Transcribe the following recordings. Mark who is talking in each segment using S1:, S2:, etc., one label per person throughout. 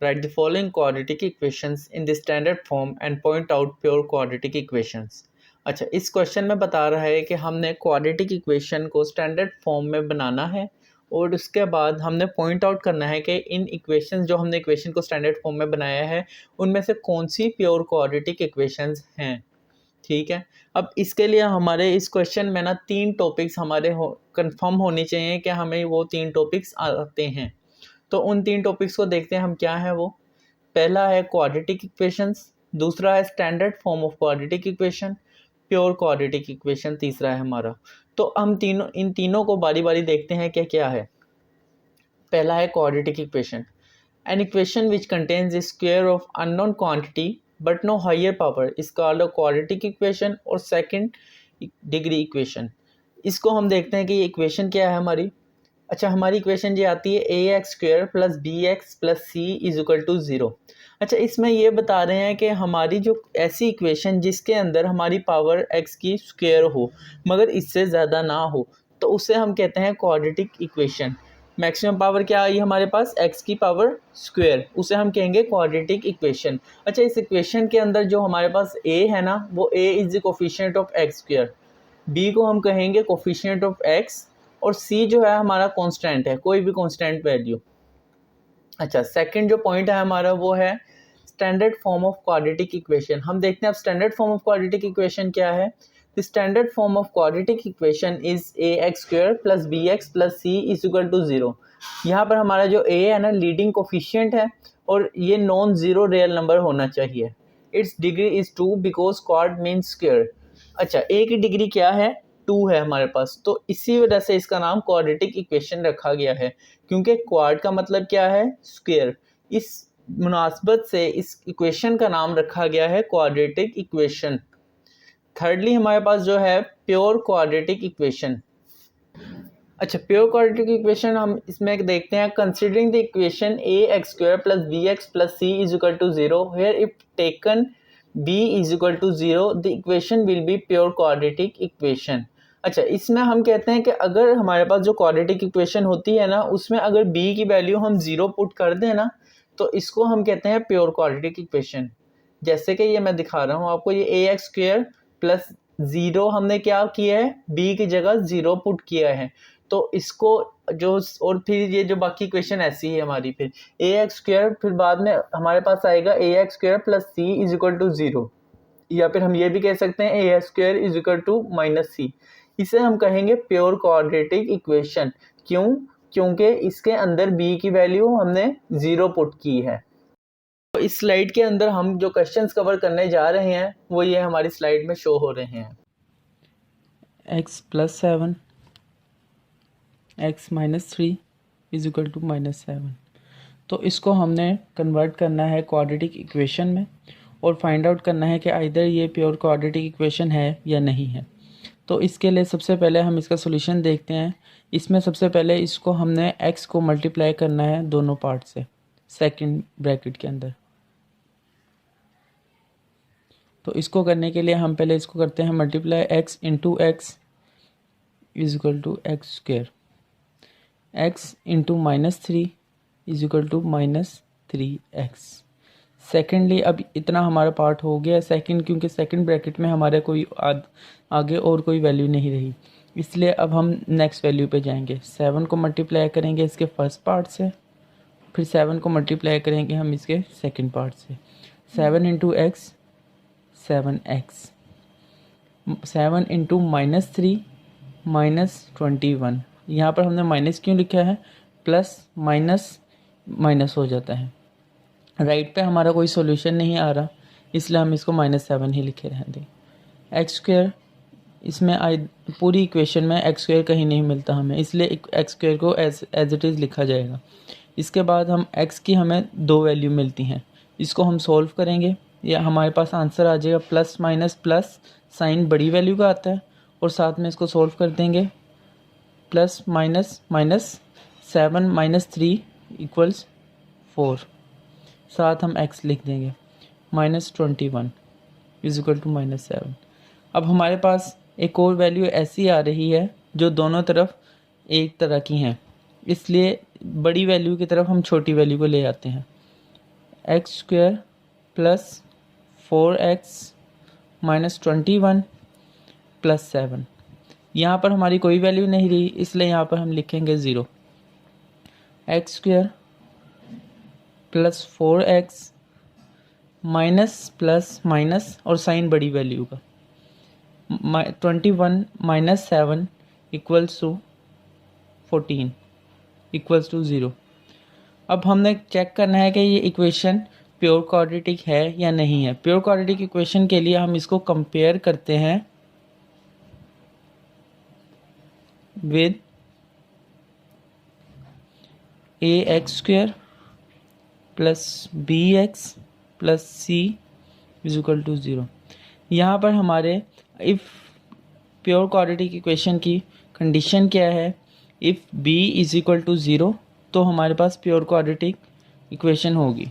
S1: Right the following quadratic equations in the standard form and point out pure quadratic equations. अच्छा, इस question में बता रहा है कि हमने क्वाड्रेटिक इक्वेशन को स्टैंडर्ड फॉर्म में बनाना है और उसके बाद हमने पॉइंट आउट करना है कि इन इक्वेशंस जो हमने इक्वेशन को स्टैंडर्ड फॉर्म में बनाया है उनमें से कौन सी प्योर क्वाड्रेटिक इक्वेशंस हैं। ठीक है, अब इसके लिए हमारे इस क्वेश्चन में ना 3 टॉपिक्स हमारे कंफर्म होने चाहिए कि हमें वो 3 टॉपिक्स आते हैं। तो उन 3 टॉपिक्स को देखते हैं हम क्या है वो। पहला है क्वाड्रेटिक इक्वेशंस, दूसरा है standard form of quadratic equation, pure quadratic equation तीसरा है हमारा। तो हम इन तीनों को बारी बारी देखते हैं कि क्या है। पहला है quadratic equation, an equation which contains the square of unknown quantity but no higher power is called a quadratic equation और सेकंड डिग्री इक्वेशन। इसको हम देखते हैं कि ये इक्वेशन क्या है हमारी। अच्छा, हमारी इक्वेशन ये आती है a x square plus B x plus C is equal to 0। अच्छा, इसमें ये बता रहे हैं कि हमारी जो ऐसी इक्वेशन जिसके अंदर हमारी पावर एक्स की स्क्वायर हो मगर इससे ज़्यादा ना हो तो उसे हम कहते हैं क्वाड्रेटिक इक्वेशन। मैक्सिमम पावर क्या आई हमारे पास, एक्स की पावर स्क्वायर, उसे हम कहेंगे क्वाड्रेटिक इक्वेशन। अच्छा, इस इक्वेशन के अंदर जो हमारे पास ए है ना, वो a is the coefficient of x square, b को हम कहेंगे कोफिशिएंट ऑफ एक्स और सी जो है हमारा कांस्टेंट है, कोई भी कांस्टेंट वैल्यू। अच्छा, सेकंड जो पॉइंट है हमारा वो है standard form of quadratic equation. हम देखते हैं अब standard form of quadratic equation क्या है। The standard form of quadratic equation is a x square plus B x plus C is equal to 0। यहाँ पर हमारा जो ए है ना लीडिंग कोफिशिएंट है और ये नॉन जीरो रियल नंबर होना चाहिए। It's degree is 2 because quad means square. अच्छा, ए की डिग्री क्या है, 2 है हमारे पास, तो इसी वजह से इसका नाम क्वाड्रेटिक इक्वेशन रखा गया है क्योंकि क्वाड का मतलब क्या है, स्क्वायर। इस मुनासबत से इस इक्वेशन का नाम रखा गया है क्वाड्रेटिक इक्वेशन। थर्डली हमारे पास जो है प्योर क्वाड्रेटिक इक्वेशन। अच्छा, प्योर क्वाड्रेटिक इक्वेशन हम इसमें देखते हैं considering the equation a x square plus B x plus C is equal to 0 here if taken b is equal to 0 the equation will be pure quadratic equation. अच्छा, इसमें हम कहते हैं कि अगर हमारे पास जो क्वाड्रेटिक इक्वेशन होती है ना उसमें अगर b की वैल्यू हम 0 पुट कर दें ना तो इसको हम कहते हैं प्योर क्वाड्रेटिक इक्वेशन। जैसे कि ये मैं दिखा रहा हूँ आपको, ये ए एक्स स्क्वायर प्लस 0 हमने क्या किया है, b की जगह 0 पुट किया है, तो इसको जो और फिर ये जो बाकी इक्वेशन ऐसी है हमारी, फिर ए एक्स स्क्वायर, फिर बाद में हमारे पास आएगा a x square plus C is equal to 0, या फिर हम ये भी कह सकते हैं a x square is equal to minus c. इसे हम कहेंगे प्योर क्वाड्रेटिक इक्वेशन। क्यों? क्योंकि इसके अंदर b की वैल्यू हमने 0 पुट की है। तो इस स्लाइड के अंदर हम जो क्वेश्चंस कवर करने जा रहे हैं वो ये हमारी स्लाइड में शो हो रहे हैं।
S2: x plus 7 x minus 3 is equal to minus 7। तो इसको हमने कन्वर्ट करना है क्वाड्रेटिक इक्वेशन में और फाइंड आउट करना है कि आइदर ये प्योर क्वाड्रेटिक इक्वेशन है या नहीं है। तो इसके लिए सबसे पहले हम इसका सॉल्यूशन देखते हैं। इसमें सबसे पहले इसको हमने x को मल्टीप्लाई करना है दोनों पार्ट से सेकंड ब्रैकेट के अंदर। तो इसको करने के लिए हम पहले इसको करते हैं multiply x into x is equal to x square, x into minus 3 is equal to minus 3x। Secondly अब इतना हमारा पार्ट हो गया सेकंड, क्योंकि सेकंड ब्रैकेट में हमारे कोई आगे और कोई वैल्यू नहीं रही, इसलिए अब हम नेक्स्ट वैल्यू पे जाएंगे। 7 को मल्टीप्लाई करेंगे इसके फर्स्ट पार्ट से, फिर 7 को मल्टीप्लाई करेंगे हम इसके सेकंड पार्ट से। 7 into x 7x, 7 into minus 3 minus 21। यहाँ पर हमने माइनस क्यों लिखा है, प्लस माइनस माइनस हो जाता है। राइट पे हमारा कोई सॉल्यूशन नहीं आ रहा, इसलिए हम इसको -7 ही लिखे रहेंगे। एक्स स्क्वायर, इसमें पूरी इक्वेशन में एक्स स्क्वायर कहीं नहीं मिलता हमें, इसलिए एक्स स्क्वायर को एज इट इज़ लिखा जाएगा। इसके बाद हम एक्स की हमें 2 वैल्यू मिलती हैं, इसको हम सॉल्व करेंगे, या हमारे पास आंसर आ जाएगा प्लस माइनस प्लस, साइन बड़ी वैल्यू का आता है, और साथ में इसको सॉल्व कर देंगे। Plus minus minus 7 minus 3 equals 4, साथ हम x लिख देंगे -21 इज इक्वल टू -7। अब हमारे पास एक और वैल्यू ऐसी आ रही है जो दोनों तरफ एक तरह की हैं, इसलिए बड़ी वैल्यू की तरफ हम छोटी वैल्यू को ले आते हैं। X square plus 4x minus 21 plus 7। यहाँ पर हमारी कोई वैल्यू नहीं रही, इसलिए यहाँ पर हम लिखेंगे 0। X square plus 4x minus plus minus और साइन बड़ी वैल्यू का 21 minus 7 equals to 14 equals to 0। अब हमने चेक करना है कि ये इक्वेशन प्योर क्वाड्रेटिक है या नहीं है। प्योर क्वाड्रेटिक इक्वेशन के लिए हम इसको कंपेयर करते हैं with A x square plus B x plus C is equal to 0। यहाँ पर हमारे इफ़ प्योर क्वाड्रेटिक इक्वेशन की कंडीशन क्या है, if b is equal to 0 तो हमारे पास प्योर क्वाड्रेटिक इक्वेशन होगी।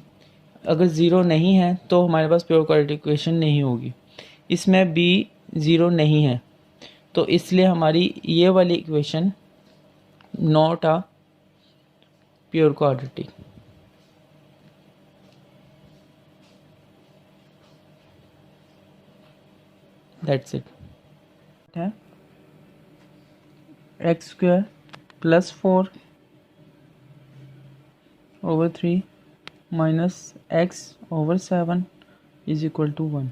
S2: अगर 0 नहीं है तो हमारे पास प्योर क्वाड्रेटिक इक्वेशन नहीं होगी। इसमें b 0 नहीं है, तो इसलिए हमारी ये वाली equation not a pure quadratic. That's it है x square plus 4 over 3 minus x over 7 is equal to 1।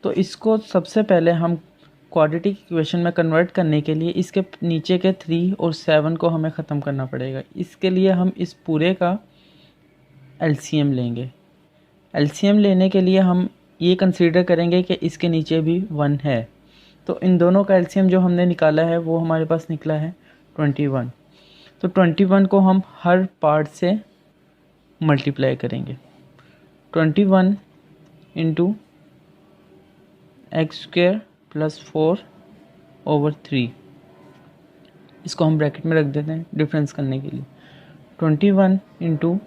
S2: तो इसको सबसे पहले हम क्वाड्रेटिक इक्वेशन में कन्वर्ट करने के लिए इसके नीचे के 3 और 7 को हमें ख़त्म करना पड़ेगा। इसके लिए हम इस पूरे का एलसीएम लेंगे। एलसीएम लेने के लिए हम ये कंसीडर करेंगे कि इसके नीचे भी 1 है, तो इन दोनों का एलसीएम जो हमने निकाला है वो हमारे पास निकला है 21। तो 21 को हम हर पार्ट से मल्टीप्लाई करेंगे। 21 into x square plus 4 over 3, इसको हम ब्रैकेट में रख देते हैं डिफरेंस करने के लिए। 21 into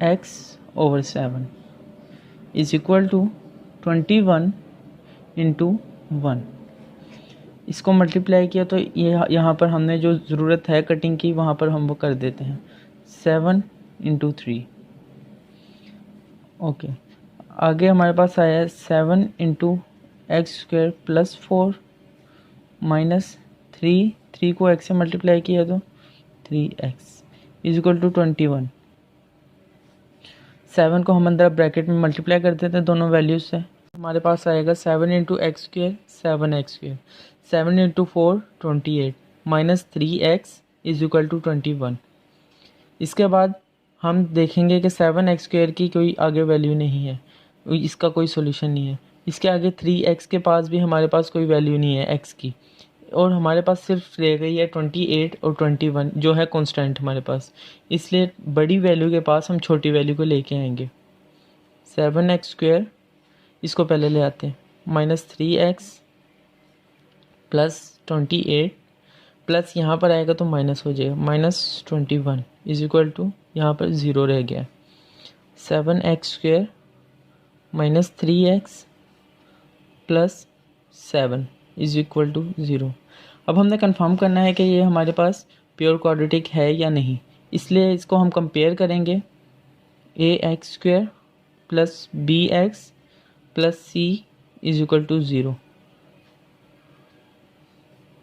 S2: x over 7 is equal to 21 into 1। इसको मल्टीप्लाई किया तो ये यहाँ पर हमने जो ज़रूरत है कटिंग की वहाँ पर हम वो कर देते हैं 7 इंटू 3। ओके, आगे हमारे पास आया है 7 into x square plus 4 minus 3 को x से मल्टीप्लाई किया तो 3x इज इक्वल टू 21। 7 को हम अंदर ब्रैकेट में मल्टीप्लाई कर देते हैं दोनों वैल्यूज से। हमारे पास आएगा 7 into x square 7x square, 7 into 4 28 minus 3x is equal to 21। इसके बाद हम देखेंगे कि 7x स्क्वायर की कोई आगे वैल्यू नहीं है, इसका कोई सोल्यूशन नहीं है। इसके आगे 3x के पास भी हमारे पास कोई वैल्यू नहीं है x की, और हमारे पास सिर्फ रह गई है 28 और 21 जो है कांस्टेंट हमारे पास। इसलिए बड़ी वैल्यू के पास हम छोटी वैल्यू को लेके आएंगे। 7x स्क्वायर इसको पहले ले आते हैं, माइनस 3x प्लस 28 प्लस यहाँ पर आएगा तो माइनस हो जाएगा माइनस 21 इज इक्वल टू यहाँ पर 0 रह गया। 7x square minus 3x plus 7 is equal to 0। अब हमने कंफर्म करना है कि ये हमारे पास प्योर क्वाड्रेटिक है या नहीं, इसलिए इसको हम कंपेयर करेंगे a x square plus B x plus C is equal to 0।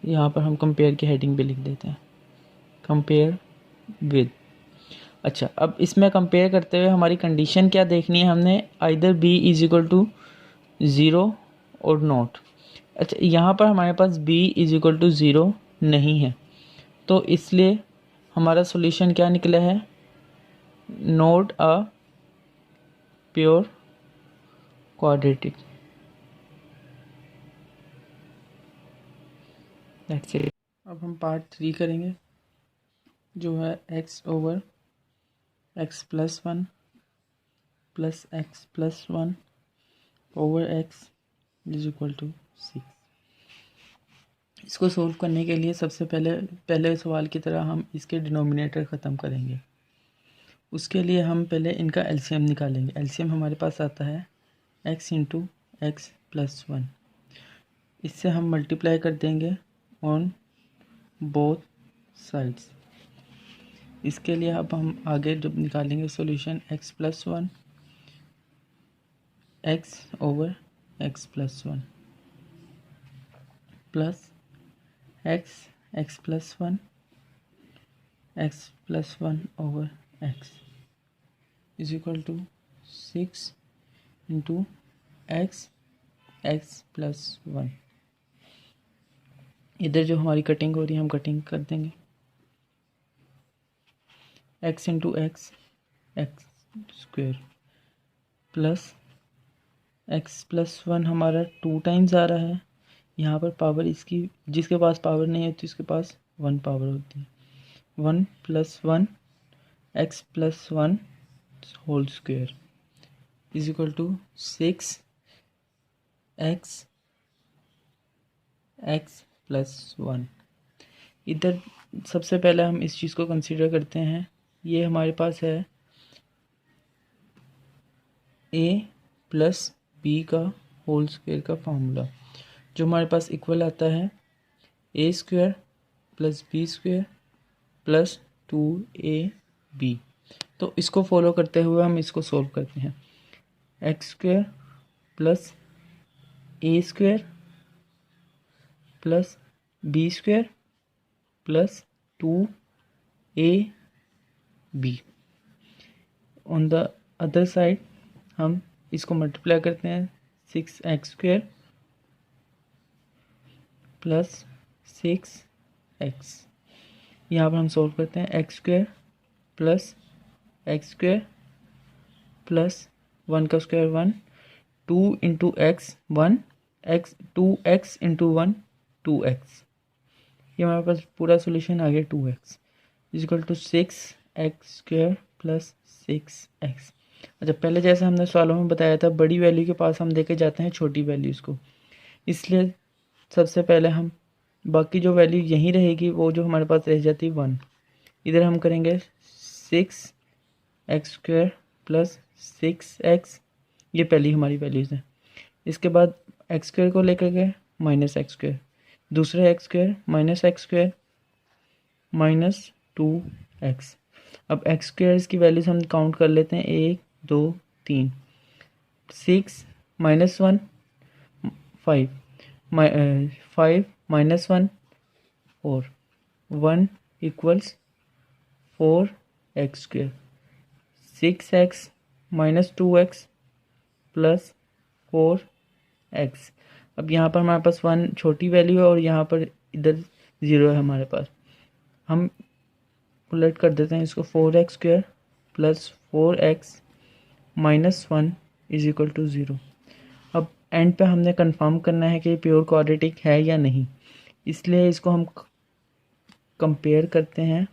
S2: यहाँ पर हम कंपेयर की हेडिंग भी लिख देते हैं, कंपेयर विद। अच्छा, अब इसमें कंपेयर करते हुए हमारी कंडीशन क्या देखनी है, हमने either B is equal to 0 और नॉट। अच्छा, यहाँ पर हमारे पास b इज इक्वल टू 0 नहीं है, तो इसलिए हमारा सॉल्यूशन क्या निकला है, not a pure quadratic. That's it. अब हम पार्ट 3 करेंगे जो है x over x plus 1 plus x plus 1 over x is equal to 6। इसको सोल्व करने के लिए सबसे पहले सवाल की तरह हम इसके डिनोमिनेटर ख़त्म करेंगे। उसके लिए हम पहले इनका एलसीएम निकालेंगे। एलसीएम हमारे पास आता है x इंटू एक्स प्लस 1। इससे हम मल्टीप्लाई कर देंगे ऑन बोथ साइड्स। इसके लिए अब हम आगे जब निकालेंगे solution x+1 x over x+1 plus x+1 x+1 over x is equal to 6 into x+1। इधर जो हमारी कटिंग हो रही है हम कटिंग कर देंगे। x into x x square plus x+1 हमारा 2 टाइम्स आ रहा है। यहाँ पर पावर इसकी, जिसके पास पावर नहीं होती उसके पास 1 पावर होती है। 1 + 1 x+1 whole square is equal to 6 x+1। इधर सबसे पहले हम इस चीज़ को कंसीडर करते हैं। ये हमारे पास है a + b का होल स्क्वेयर का फार्मूला, जो हमारे पास इक्वल आता है a² + b² + 2ab। तो इसको फॉलो करते हुए हम इसको सोल्व करते हैं। x² + a² + b² + 2ab। On the other side हम इसको मल्टीप्लाई करते हैं 6x² + 6x। यहाँ पर हम सोल्व करते हैं x² + x² + 1 का square 1, 2 into x 1 x, 2x into 1 2x। ये हमारे पास पूरा सोल्यूशन आ गया 2x is equal to 6x² + 6x। अच्छा, पहले जैसे हमने सवालों में बताया था बड़ी वैल्यू के पास हम लेके जाते हैं छोटी वैल्यूज़ को, इसलिए सबसे पहले हम बाकी जो वैल्यू यहीं रहेगी वो जो हमारे पास रह जाती है 1। इधर हम करेंगे 6x² + 6x। ये पहली हमारी वैल्यूज़ हैं। इसके बाद x² को लेकर गए -x², दूसरे x² -x² -2x। अब x² की वैल्यूज़ हम काउंट कर लेते हैं 1 2 3। 6 -1 5, 5 -1 4, 1 = 4x²। 6x -2x + 4x। अब यहाँ पर हमारे पास 1 छोटी वैल्यू है और यहाँ पर इधर 0 है हमारे पास। हम उलट कर देते हैं इसको, 4x² + 4x -1 is equal to 0। अब एंड पे हमने कंफर्म करना है कि ये प्योर क्वाड्रेटिक है या नहीं, इसलिए इसको हम कंपेयर करते हैं।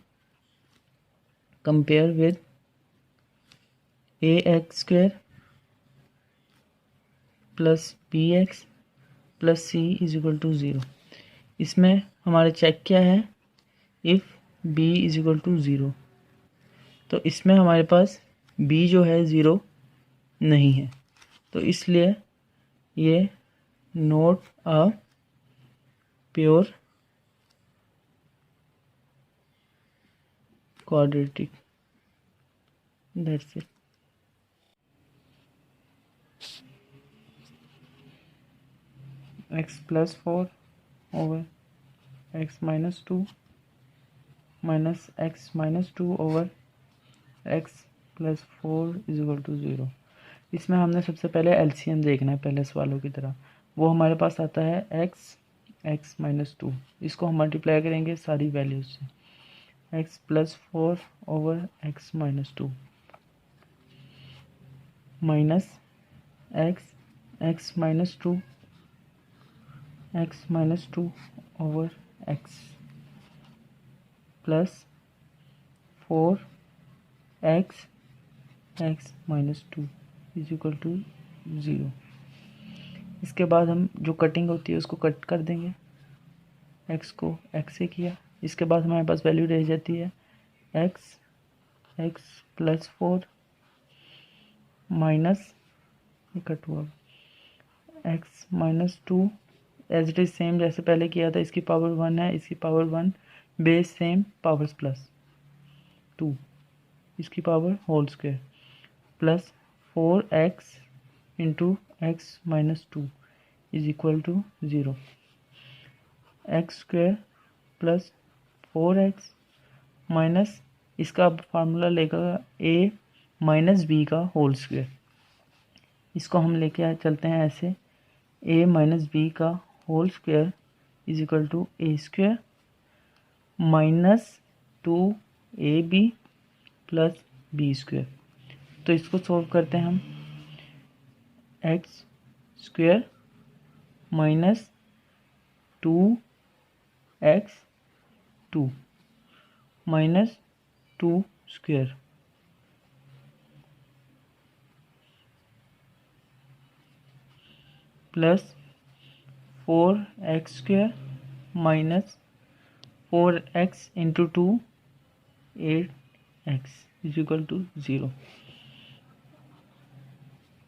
S2: Compare with ax² + bx + c is equal to 0। इसमें हमारा चेक क्या है, if b is equal to 0। तो इसमें हमारे पास b जो है 0 नहीं है, तो इसलिए ये not a pure quadratic. That's it. x+4 over x -2 minus x -2 over x + 4 is equal to 0। इसमें हमने सबसे पहले एलसीएम देखना है, पहले सवालों की तरह। वो हमारे पास आता है x -2। इसको हम मल्टीप्लाई करेंगे सारी वैल्यूज से, x + 4 over x -2 minus x -2 x -2 over x plus 4x x -2 is equal to 0। इसके बाद हम जो कटिंग होती है उसको कट कर देंगे, x को x से किया। इसके बाद हमारे पास वैल्यू रह जाती है x + 4 माइनस, ये कट हुआ, x -2 as it is same जैसे पहले किया था। इसकी पावर 1 है, इसकी power 1, base same, powers plus. 2 इसकी power whole square plus 4x into x minus 2 is equal to 0। X square plus 4x minus इसका अब फार्मूला लेगा a माइनस बी का होल स्क्वायर। इसको हम लेके चलते हैं ऐसे, a माइनस बी का whole square is equal to A square minus 2ab plus B square. तो इसको सॉल्व करते हैं हम, x square minus 2x2 minus 2 square plus 4x square minus 4x into 2 8x is equal to 0।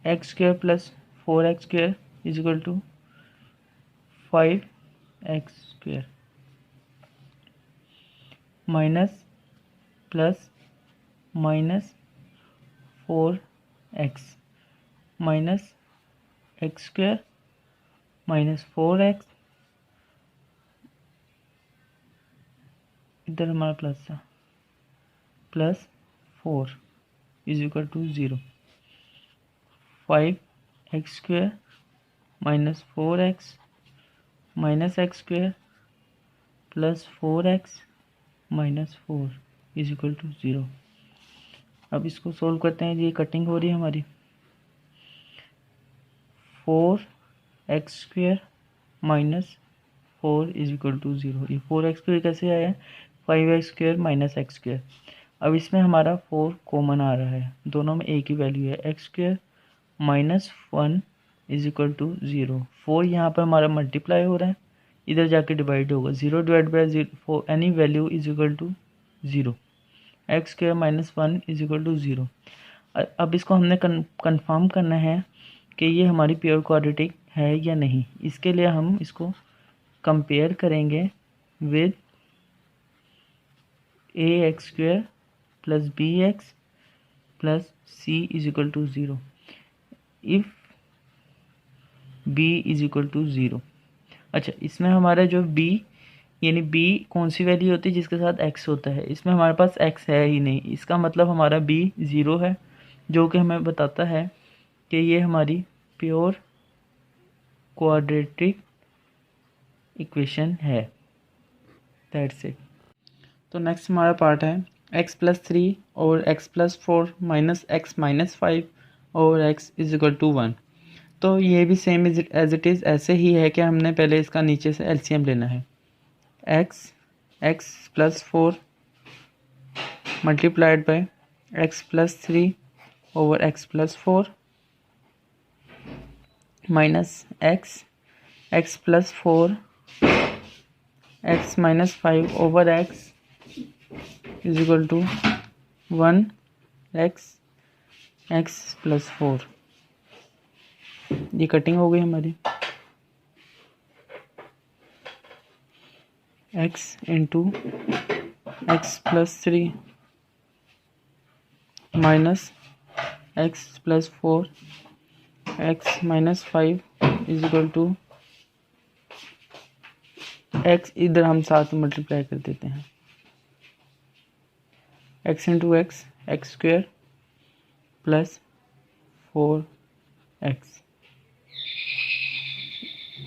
S2: X square plus 4x square is equal to 5x square minus plus minus 4x minus x square minus 4x, इधर हमारा plus था, plus 4 is equal to 0। 5x square minus 4x minus x square plus 4x minus 4 is equal to 0। अब इसको solve करते हैं, ये cutting हो रही है हमारी। 4x square minus 4 is equal to 0। ये 4x स्क्वायर कैसे आया है, 5x square minus x square. अब इसमें हमारा 4 कॉमन आ रहा है, दोनों में एक ही वैल्यू है, x square minus 1 is equal to 0। 4 यहाँ पर हमारा मल्टीप्लाई हो रहा है, इधर जाके डिवाइड होगा, 0 divide by 0 any value is equal to 0। X square minus 1 is equal to 0। अब इसको हमने कंफर्म करना है कि ये हमारी प्योर क्वाड्रेटिक है या नहीं। इसके लिए हम इसको कंपेयर करेंगे with A x square plus B x plus C is equal to 0 if b is equal to 0। अच्छा, इसमें हमारा जो b यानी b कौन सी वैल्यू होती है जिसके साथ x होता है, इसमें हमारे पास x है ही नहीं, इसका मतलब हमारा b 0 है, जो कि हमें बताता है कि ये हमारी प्योर क्वाड्रेटिक इक्वेशन है। That's it. तो नेक्स्ट हमारा पार्ट है x प्लस 3 और x plus 4 minus x minus 5 और x इज इक्वल टू 1। तो ये भी सेम एज इट इज़ ऐसे ही है कि हमने पहले इसका नीचे से एलसीएम लेना है। x plus 4 multiplied by x plus 3 over x plus 4 minus x plus 4 x minus 5 over x is equal to 1 x plus 4। ये कटिंग हो गई हमारी, x into x plus 3 minus x plus 4 x minus 5 is equal to x, इधर हम साथ multiply कर देते हैं, x into x square plus 4x।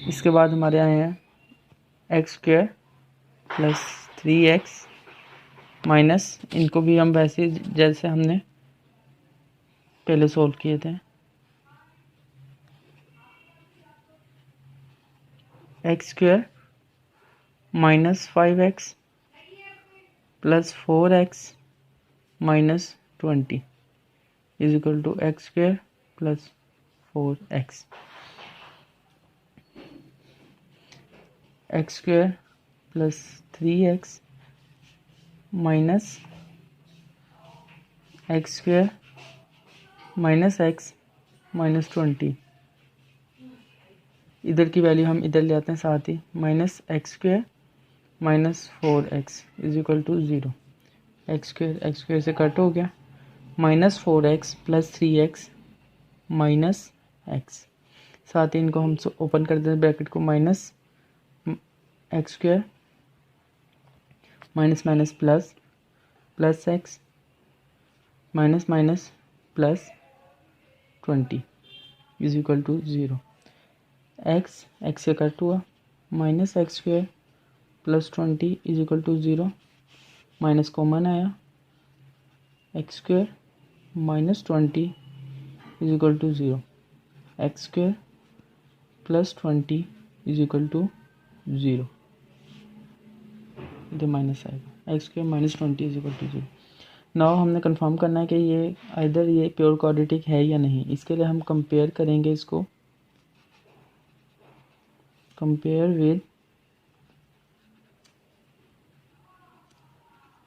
S2: इसके बाद हमारे आए हैं x square plus 3x minus, इनको भी हम वैसे जैसे हमने पहले सोल्व किए थे, x square minus 5x plus 4x minus 20 is equal to x square plus 4x। X square plus 3x minus x square minus x minus 20, इधर की वैल्यू हम इधर ले आते हैं साथ ही, minus x square minus 4x is equal to 0। X square से कट हो गया, -4x + 3x माइनस एक्स, साथ ही इनको हम ओपन कर देते हैं ब्रैकेट को, minus x square minus minus plus plus x minus minus plus 20 is equal to 0। X से कट हुआ, minus x square plus 20 is equal to 0, minus common आया, x square minus 20 is equal to 0, x square plus 20 is equal to 0, इधर minus आएगा, x square minus 20 is equal to 0। Now हमने confirm करना है कि ये इधर ये प्योर क्वाड्रेटिक है या नहीं। इसके लिए हम कंपेयर करेंगे इसको, compare with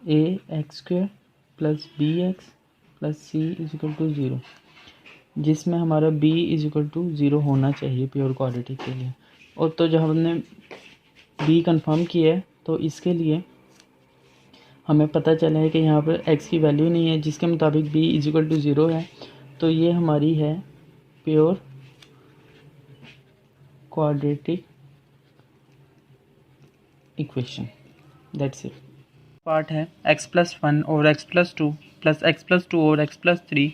S2: A x square plus B x plus C is equal to 0, जिसमें हमारा b इज इक्वल टू 0 होना चाहिए प्योर क्वाड्रेटिक के लिए। और तो जब हमने b कंफर्म किया है तो इसके लिए हमें पता चला है कि यहाँ पर x की वैल्यू नहीं है, जिसके मुताबिक b इज इक्वल टू 0 है। तो ये हमारी है pure quadratic equation. That's it. Part है x+1 over x+2 plus x+2 over x+3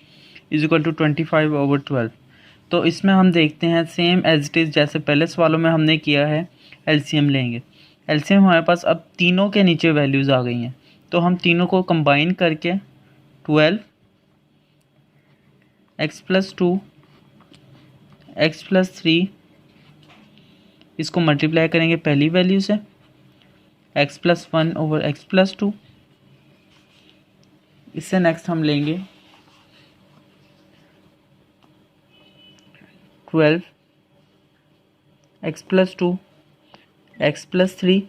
S2: is equal to 25/12। तो इसमें हम देखते हैं सेम एज इट इज़ जैसे पहले सवालों में हमने किया है, एलसीएम लेंगे। एलसीएम हमारे पास अब तीनों के नीचे वैल्यूज़ आ गई हैं, तो हम तीनों को कंबाइन करके 12 x+2 x+3 इसको मल्टीप्लाई करेंगे पहली वैल्यू से, x+1 ओवर x+2। इससे नेक्स्ट हम लेंगे 12 x+2 x+3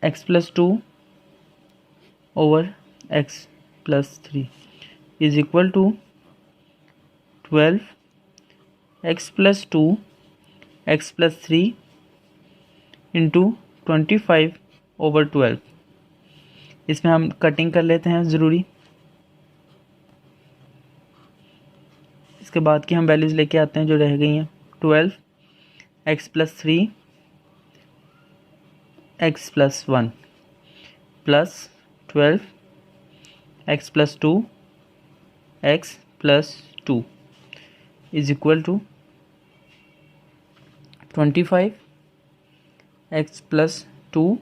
S2: x+2 over x+3 is equal to 12 x+2 x+3 into 25/12। इसमें हम कटिंग कर लेते हैं ज़रूरी, इसके बाद की हम वैल्यूज़ लेके आते हैं जो रह गई हैं। 12 x+3 x+1 plus 12 x+2 x+2 is equal to 25 x+2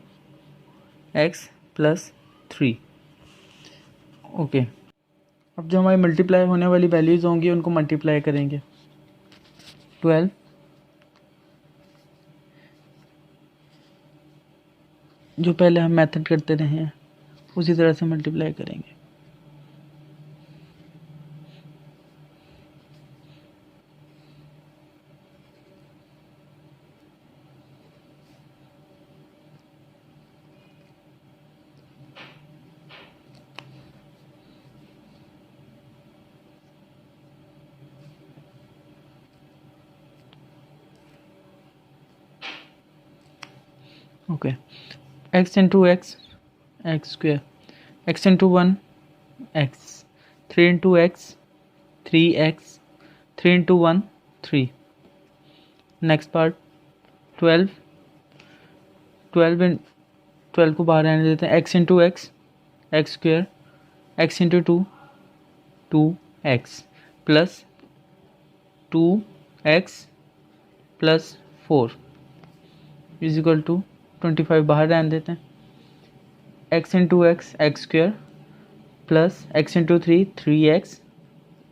S2: x+3। Okay, अब जो हमारी मल्टीप्लाई होने वाली वैल्यूज़ होंगी उनको मल्टीप्लाई करेंगे। 12 जो पहले हम मेथड करते रहे हैं उसी तरह से मल्टीप्लाई करेंगे। Okay, x into x x square, x into 1 x, 3 into x 3x, 3 into 1 3। Next part 12 को बाहर आने देते हैं। x into x x square, x into 2 2x plus 2x plus 4 is equal to 25 बाहर रहने देते हैं। x into x x square plus x into 3 3x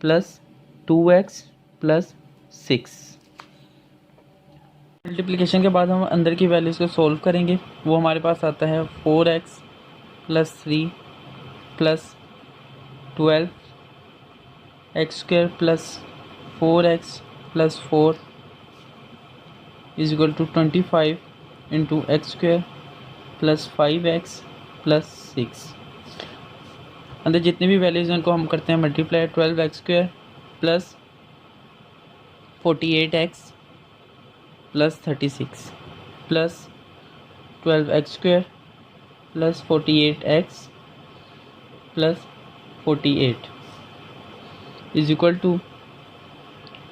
S2: plus 2x plus 6। Multiplication के बाद हम अंदर की वैल्यूज़ को सॉल्व करेंगे। वो हमारे पास आता है 4x plus 3 plus 12 x square plus 4x plus 4 is equal to 25 into x square plus 5x plus 6। अंदर जितनी भी वैल्यूज़ हैं उनको हम करते हैं multiply. 12x square plus 48x plus 36 plus 12x square plus 48x plus 48 is equal to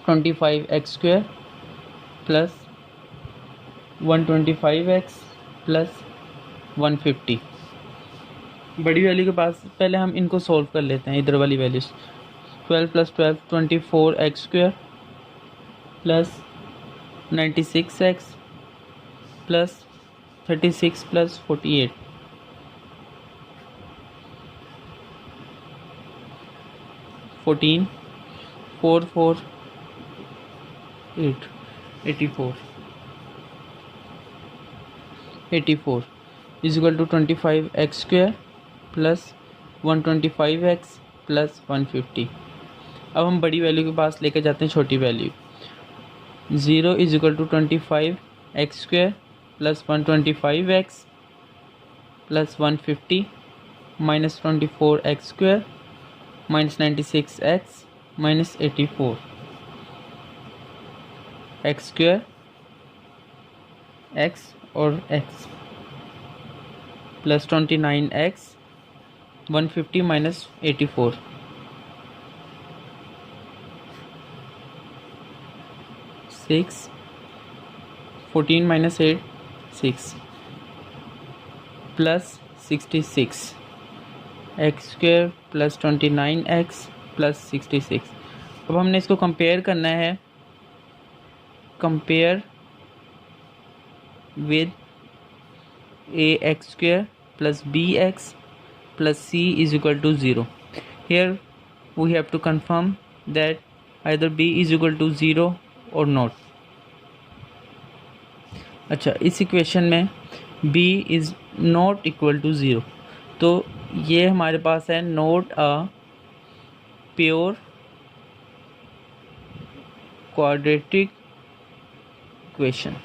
S2: 25x² plus 125x plus 150। बड़ी value के पास पहले हम इनको सॉल्व कर लेते हैं, इधर वाली values. 12 plus 12 24x² plus 96x plus 36 plus 48 14 4 4 8 84 84 is equal to 25x² plus 125x plus 150। अब हम बड़ी वैल्यू के पास लेके जाते हैं छोटी value. 0 is equal to 25x² plus 125x plus 150 minus 24x² minus 96x minus 84 x² x और x plus 29x 150 minus 84 6 14 minus 8 6 plus 66 x² plus 29x plus 66। अब हमने इसको कंपेयर करना है, compare with ax² plus bx plus c is equal to 0. Here we have to confirm that either b is equal to 0 or not. अच्छा, इस equation में b is not equal to 0, तो ये हमारे पास है not a pure quadratic equation।